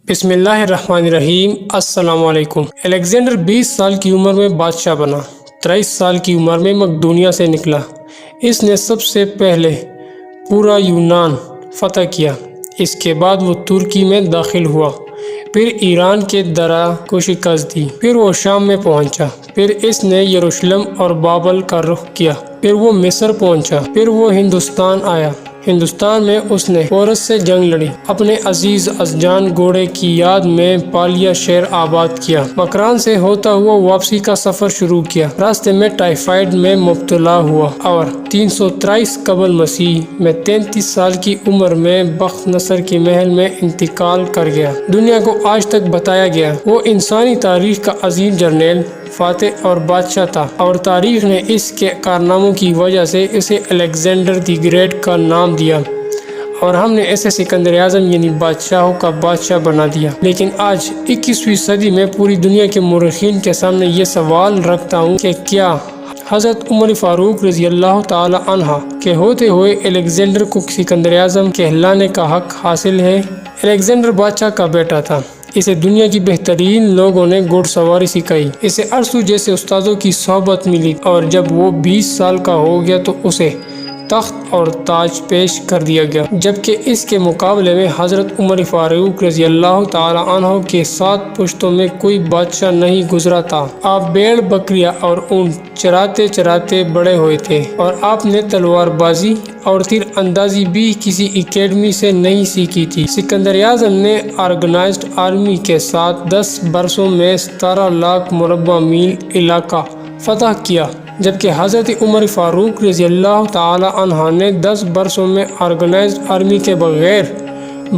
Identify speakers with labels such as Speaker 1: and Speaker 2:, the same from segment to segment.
Speaker 1: بسم اللہ الرحمن الرحیم۔ السلام علیکم۔ الیگزینڈر 20 سال کی عمر میں بادشاہ بنا، 23 سال کی عمر میں مقدونیہ سے نکلا۔ اس نے سب سے پہلے پورا یونان فتح کیا، اس کے بعد وہ ترکی میں داخل ہوا، پھر ایران کے درہ کو شکست دی، پھر وہ شام میں پہنچا، پھر اس نے یروشلم اور بابل کا رخ کیا، پھر وہ مصر پہنچا، پھر وہ ہندوستان آیا۔ ہندوستان میں اس نے پورس سے جنگ لڑی، اپنے عزیز ازجان گھوڑے کی یاد میں پالیا شہر آباد کیا، مکران سے ہوتا ہوا واپسی کا سفر شروع کیا، راستے میں ٹائیفائڈ میں مبتلا ہوا اور 323 قبل مسیح میں 33 سال کی عمر میں بخت نصر کے محل میں انتقال کر گیا۔ دنیا کو آج تک بتایا گیا وہ انسانی تاریخ کا عظیم جرنیل، فاتح اور بادشاہ تھا، اور تاریخ نے اس کے کارناموں کی وجہ سے اسے الیگزینڈر دی گریٹ کا نام دیا، اور ہم نے اسے سکندر اعظم یعنی بادشاہوں کا بادشاہ بنا دیا۔ لیکن آج 21ویں صدی میں پوری دنیا کے مورخین کے سامنے یہ سوال رکھتا ہوں کہ کیا حضرت عمر فاروق رضی اللہ تعالی عنہ کے ہوتے ہوئے الیگزینڈر کو سکندر اعظم کہلانے کا حق حاصل ہے؟ الیگزینڈر بادشاہ کا بیٹا تھا، اسے دنیا کی بہترین لوگوں نے گھوڑ سواری سکھائی، اسے ارسطو جیسے استادوں کی صحبت ملی، اور جب وہ 20 سال کا ہو گیا تو اسے تخت اور تاج پیش کر دیا گیا، جبکہ اس کے مقابلے میں حضرت عمر فاروق رضی اللہ تعالی عنہ کے 7 پشتوں میں کوئی بادشاہ نہیں گزرا تھا۔ آپ بھیڑ بکریاں اور اونٹ چراتے چراتے بڑے ہوئے تھے، اور آپ نے تلوار بازی اور تیر اندازی بھی کسی اکیڈمی سے نہیں سیکھی تھی۔ سکندر اعظم نے آرگنائزڈ آرمی کے ساتھ 10 برسوں میں 17 لاکھ مربع میل علاقہ فتح کیا، جبکہ حضرت عمر فاروق رضی اللہ تعالی عنہ نے 10 برسوں میں آرگنائزڈ آرمی کے بغیر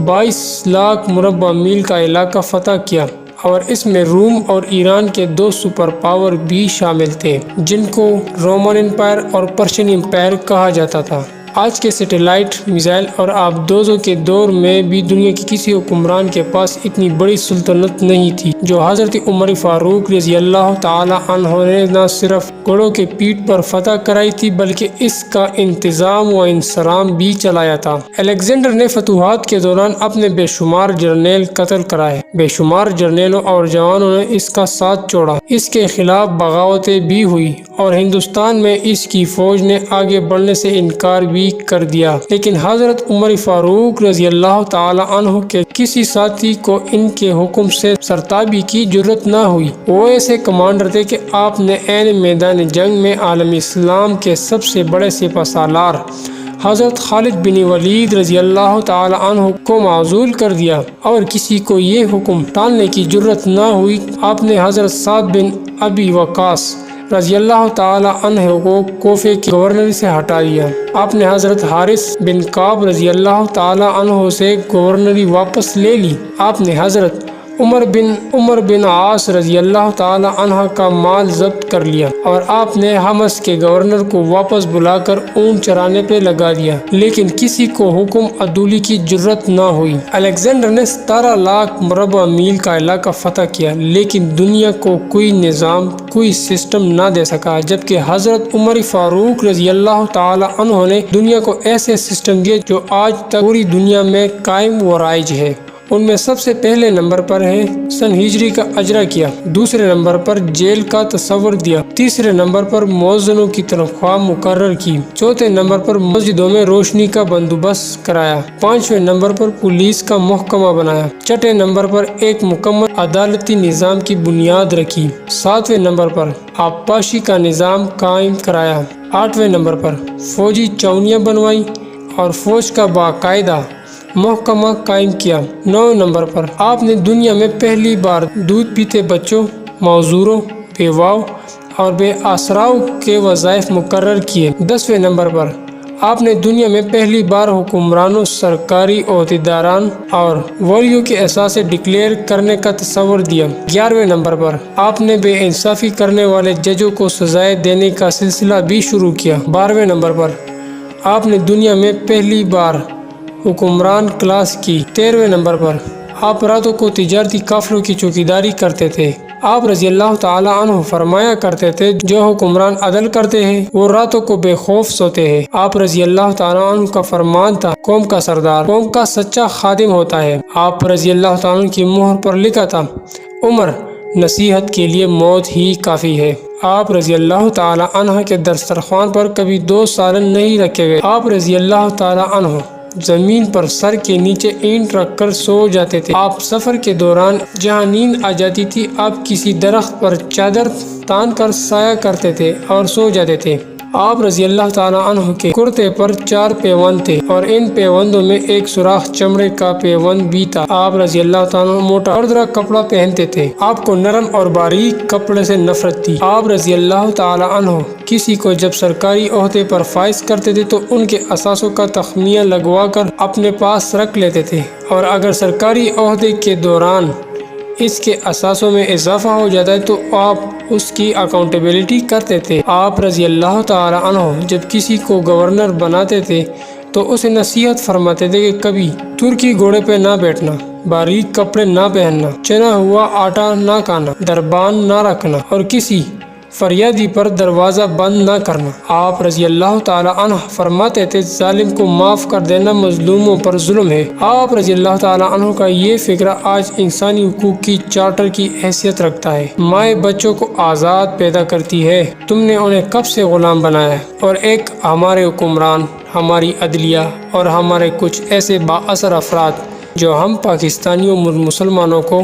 Speaker 1: 22 لاکھ مربع میل کا علاقہ فتح کیا، اور اس میں روم اور ایران کے 2 سپر پاور بھی شامل تھے، جن کو رومن امپائر اور پرشین امپائر کہا جاتا تھا۔ آج کے سیٹلائٹ میزائل اور آبدوزوں کے دور میں بھی دنیا کے کسی حکمران کے پاس اتنی بڑی سلطنت نہیں تھی جو حضرت عمر فاروق رضی اللہ تعالی عنہ نے نہ صرف گھوڑوں کے پیٹھ پر فتح کرائی تھی بلکہ اس کا انتظام و انصرام بھی چلایا تھا۔ الیگزینڈر نے فتوحات کے دوران اپنے بے شمار جرنیل قتل کرائے، بے شمار جرنیلوں اور جوانوں نے اس کا ساتھ چھوڑا، اس کے خلاف بغاوتیں بھی ہوئی، اور ہندوستان میں اس کی فوج نے آگے بڑھنے سے انکار بھی کر دیا، لیکن حضرت عمر فاروق رضی اللہ تعالی عنہ کے کسی ساتھی کو ان کے حکم سے سرتابی کی جرت نہ ہوئی۔ وہ ایسے کمانڈر تھے کہ آپ نے عین میدان جنگ میں عالم اسلام کے سب سے بڑے سپہ سالار حضرت خالد بن ولید رضی اللہ تعالی عنہ کو معزول کر دیا، اور کسی کو یہ حکم ٹالنے کی جرت نہ ہوئی۔ آپ نے حضرت سعد بن ابی وقاص رضی اللہ تعالی عنہ کو کوفے کی گورنری سے ہٹا دیا۔ آپ نے حضرت حارث بن کعب رضی اللہ تعالی عنہ سے گورنری واپس لے لی۔ آپ نے حضرت عمر بن عاص رضی اللہ تعالی عنہ کا مال ضبط کر لیا، اور آپ نے حمص کے گورنر کو واپس بلا کر اونٹ چرانے پہ لگا دیا، لیکن کسی کو حکم عدولی کی جرت نہ ہوئی۔ الیگزینڈر نے 17 لاکھ مربع میل کا علاقہ فتح کیا، لیکن دنیا کو کوئی نظام، کوئی سسٹم نہ دے سکا، جبکہ حضرت عمر فاروق رضی اللہ تعالی عنہ نے دنیا کو ایسے سسٹم دیے جو آج تک پوری دنیا میں قائم و رائج ہے۔ ان میں سب سے پہلے نمبر پر ہے سن ہجری کا اجرا کیا، دوسرے نمبر پر جیل کا تصور دیا، تیسرے نمبر پر مؤذنوں کی تنخواہ مقرر کی، چوتھے نمبر پر مسجدوں میں روشنی کا بندوبست کرایا، پانچویں نمبر پر پولیس کا محکمہ بنایا، چھٹے نمبر پر ایک مکمل عدالتی نظام کی بنیاد رکھی، ساتویں نمبر پر آبپاشی کا نظام قائم کرایا، آٹھویں نمبر پر فوجی چاونیاں بنوائی اور فوج کا باقاعدہ محکمہ قائم کیا، 9 نمبر پر آپ نے دنیا میں پہلی بار دودھ پیتے بچوں، معذوروں، بیواؤں اور بے آسراؤں کے وظائف مقرر کیے، 10ویں نمبر پر آپ نے دنیا میں پہلی بار حکمرانوں، سرکاری عہدیداران اور ولیوں کے اثاثے ڈکلیئر کرنے کا تصور دیا، 11ویں نمبر پر آپ نے بے انصافی کرنے والے ججوں کو سزائیں دینے کا سلسلہ بھی شروع کیا، 12ویں نمبر پر آپ نے دنیا میں پہلی بار حکمران کلاس کی، 13ویں نمبر پر آپ راتوں کو تجارتی قافلوں کی چوکیداری کرتے تھے، آپ رضی اللہ تعالی عنہ فرمایا کرتے تھے جو حکمران عدل کرتے ہیں وہ راتوں کو بے خوف سوتے ہیں۔ آپ رضی اللہ تعالی عنہ کا فرمان تھا قوم کا سردار قوم کا سچا خادم ہوتا ہے۔ آپ رضی اللہ تعالی عنہ کی مہر پر لکھا تھا عمر نصیحت کے لیے موت ہی کافی ہے۔ آپ رضی اللہ تعالی عنہ کے دسترخوان پر کبھی 2 سالن نہیں رکھے گئے۔ آپ رضی اللہ تعالی عنہ زمین پر سر کے نیچے اینٹ رکھ کر سو جاتے تھے۔ آپ سفر کے دوران جہاں نیند آ جاتی تھی آپ کسی درخت پر چادر تان کر سایہ کرتے تھے اور سو جاتے تھے۔ آپ رضی اللہ تعالی عنہ کے کرتے پر 4 پیوند تھے اور ان پیوندوں میں ایک سوراخ چمڑے کا پیوند بھی تھا۔ آپ رضی اللہ تعالی عنہ موٹا اردرا کپڑا پہنتے تھے۔ آپ کو نرم اور باریک کپڑے سے نفرت تھی۔ آپ رضی اللہ تعالی عنہ کسی کو جب سرکاری عہدے پر فائز کرتے تھے تو ان کے اثاثوں کا تخمینہ لگوا کر اپنے پاس رکھ لیتے تھے اور اگر سرکاری عہدے کے دوران اس کے اثاثوں میں اضافہ ہو جاتا ہے تو آپ اس کی اکاؤنٹیبلٹی کرتے تھے۔ آپ رضی اللہ تعالی عنہ جب کسی کو گورنر بناتے تھے تو اسے نصیحت فرماتے تھے کہ کبھی ترکی گھوڑے پہ نہ بیٹھنا، باریک کپڑے نہ پہننا، چنا ہوا آٹا نہ کھانا، دربان نہ رکھنا اور کسی فریادی پر دروازہ بند نہ کرنا۔ آپ رضی اللہ تعالی عنہ فرماتے تھے ظالم کو معاف کر دینا مظلوموں پر ظلم ہے۔ آپ رضی اللہ تعالی عنہ کا یہ فکرہ آج انسانی حقوق کی چارٹر کی حیثیت رکھتا ہے۔ مائیں بچوں کو آزاد پیدا کرتی ہے، تم نے انہیں کب سے غلام بنایا ہے؟ اور ایک ہمارے حکمران، ہماری عدلیہ اور ہمارے کچھ ایسے با اثر افراد جو ہم پاکستانیوں مسلمانوں کو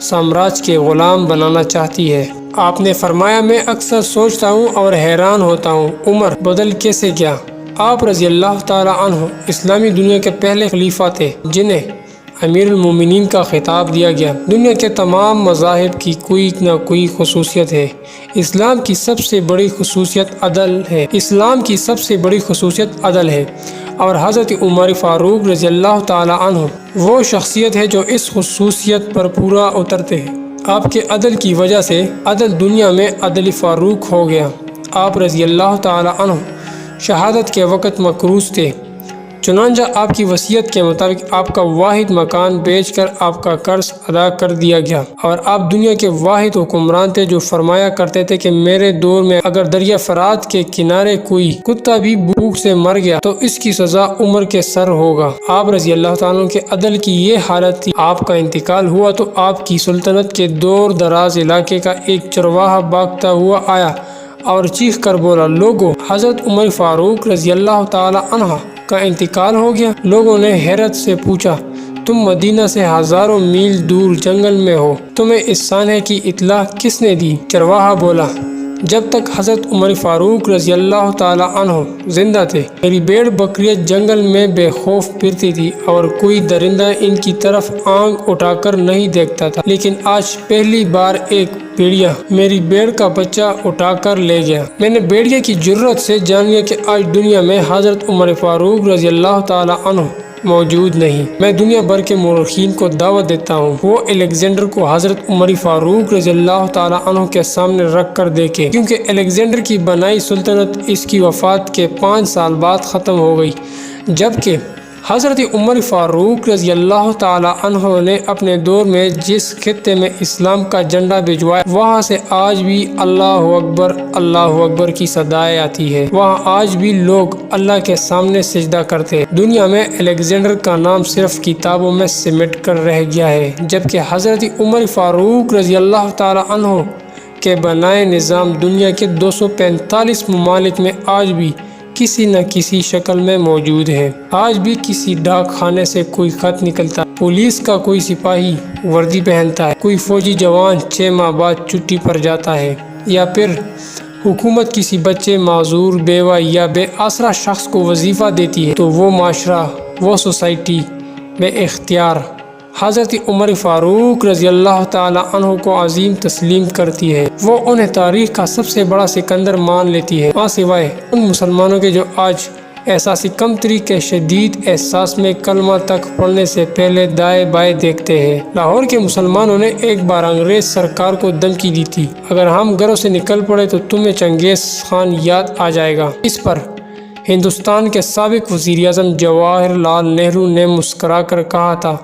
Speaker 1: سامراج کے غلام بنانا چاہتی ہے۔ آپ نے فرمایا میں اکثر سوچتا ہوں اور حیران ہوتا ہوں عمر بدل کیسے گیا۔ آپ رضی اللہ تعالی عنہ اسلامی دنیا کے پہلے خلیفہ تھے جنہیں امیر المومنین کا خطاب دیا گیا۔ دنیا کے تمام مذاہب کی کوئی نہ کوئی خصوصیت ہے، اسلام کی سب سے بڑی خصوصیت عدل ہے۔ اسلام کی سب سے بڑی خصوصیت عدل ہے اور حضرت عمر فاروق رضی اللہ تعالی عنہ وہ شخصیت ہے جو اس خصوصیت پر پورا اترتے ہیں۔ آپ کے عدل کی وجہ سے عدل دنیا میں عدل فاروق ہو گیا۔ آپ رضی اللہ تعالی عنہ شہادت کے وقت مکروز تھے، چنانچہ آپ کی وصیت کے مطابق آپ کا واحد مکان بیچ کر آپ کا قرض ادا کر دیا گیا اور آپ دنیا کے واحد حکمران تھے جو فرمایا کرتے تھے کہ میرے دور میں اگر دریا فرات کے کنارے کوئی کتا بھی بھوک سے مر گیا تو اس کی سزا عمر کے سر ہوگا۔ آپ رضی اللہ تعالیٰ عنہ کے عدل کی یہ حالت تھی۔ آپ کا انتقال ہوا تو آپ کی سلطنت کے دور دراز علاقے کا ایک چرواہا بھاگتا ہوا آیا اور چیخ کر بولا لوگو حضرت عمر فاروق رضی اللہ تعالی عنہ کا انتقال ہو گیا۔ لوگوں نے حیرت سے پوچھا تم مدینہ سے ہزاروں میل دور جنگل میں ہو، تمہیں اس سانحے کی اطلاع کس نے دی؟ چرواہا بولا جب تک حضرت عمر فاروق رضی اللہ تعالی عنہ زندہ تھے میری بھیڑ بکریاں جنگل میں بے خوف پھرتی تھی اور کوئی درندہ ان کی طرف آنکھ اٹھا کر نہیں دیکھتا تھا، لیکن آج پہلی بار ایک بھیڑیا میری بھیڑ کا بچہ اٹھا کر لے گیا۔ میں نے بھیڑیا کی جرت سے جان لیا کہ آج دنیا میں حضرت عمر فاروق رضی اللہ تعالی عنہ موجود نہیں۔ میں دنیا بھر کے مورخین کو دعوت دیتا ہوں وہ الیگزینڈر کو حضرت عمر فاروق رضی اللہ تعالی عنہ کے سامنے رکھ کر دیکھیں، کیونکہ الیگزینڈر کی بنائی سلطنت اس کی وفات کے 5 سال بعد ختم ہو گئی، جبکہ حضرت عمر فاروق رضی اللہ تعالی عنہ نے اپنے دور میں جس خطے میں اسلام کا جھنڈا بھجوایا وہاں سے آج بھی اللہ اکبر کی صدائیں آتی ہے، وہاں آج بھی لوگ اللہ کے سامنے سجدہ کرتے ہیں۔ دنیا میں الیگزینڈر کا نام صرف کتابوں میں سمٹ کر رہ گیا ہے، جبکہ حضرت عمر فاروق رضی اللہ تعالی عنہ کے بنائے نظام دنیا کے 245 ممالک میں آج بھی کسی نہ کسی شکل میں موجود ہے۔ آج بھی کسی ڈاک خانے سے کوئی خط نکلتا، پولیس کا کوئی سپاہی وردی پہنتا ہے، کوئی فوجی جوان 6 ماہ بعد چھٹی پر جاتا ہے، یا پھر حکومت کسی بچے، معذور، بیوہ یا بے آسرا شخص کو وظیفہ دیتی ہے تو وہ معاشرہ، وہ سوسائٹی بے اختیار حضرت عمر فاروق رضی اللہ تعالی عنہ کو عظیم تسلیم کرتی ہے، وہ انہیں تاریخ کا سب سے بڑا سکندر مان لیتی ہے، سوائے ان مسلمانوں کے جو آج احساسی کمتری کے شدید احساس میں کلمہ تک پڑھنے سے پہلے دائیں بائیں دیکھتے ہیں۔ لاہور کے مسلمانوں نے ایک بار انگریز سرکار کو دھمکی دی تھی اگر ہم گھروں سے نکل پڑے تو تمہیں چنگیز خان یاد آ جائے گا۔ اس پر ہندوستان کے سابق وزیر اعظم جواہر لال نہرو نے مسکرا کر کہا تھا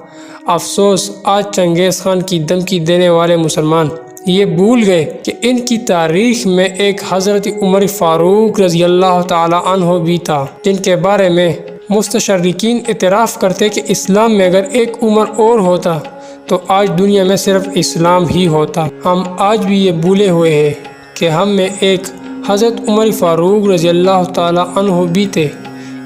Speaker 1: افسوس آج چنگیز خان کی دھمکی دینے والے مسلمان یہ بھول گئے کہ ان کی تاریخ میں ایک حضرت عمر فاروق رضی اللہ تعالی عنہ بھی تھا، جن کے بارے میں مستشرقین اعتراف کرتے کہ اسلام میں اگر ایک عمر اور ہوتا تو آج دنیا میں صرف اسلام ہی ہوتا۔ ہم آج بھی یہ بھولے ہوئے ہیں کہ ہم میں ایک حضرت عمر فاروق رضی اللہ تعالی عنہ بھی تھے،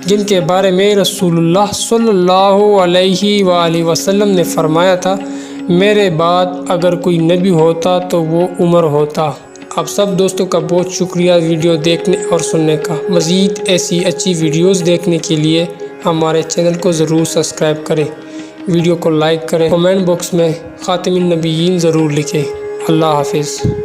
Speaker 1: جن کے بارے میں رسول اللہ صلی اللہ علیہ وآلہ وسلم نے فرمایا تھا، میرے بعد اگر کوئی نبی ہوتا تو وہ عمر ہوتا۔ آپ سب دوستوں کا بہت شکریہ ویڈیو دیکھنے اور سننے کا۔ مزید ایسی اچھی ویڈیوز دیکھنے کے لیے ہمارے چینل کو ضرور سبسکرائب کریں، ویڈیو کو لائک کریں، کمنٹ باکس میں خاتم النبیین ضرور لکھیں۔ اللہ حافظ۔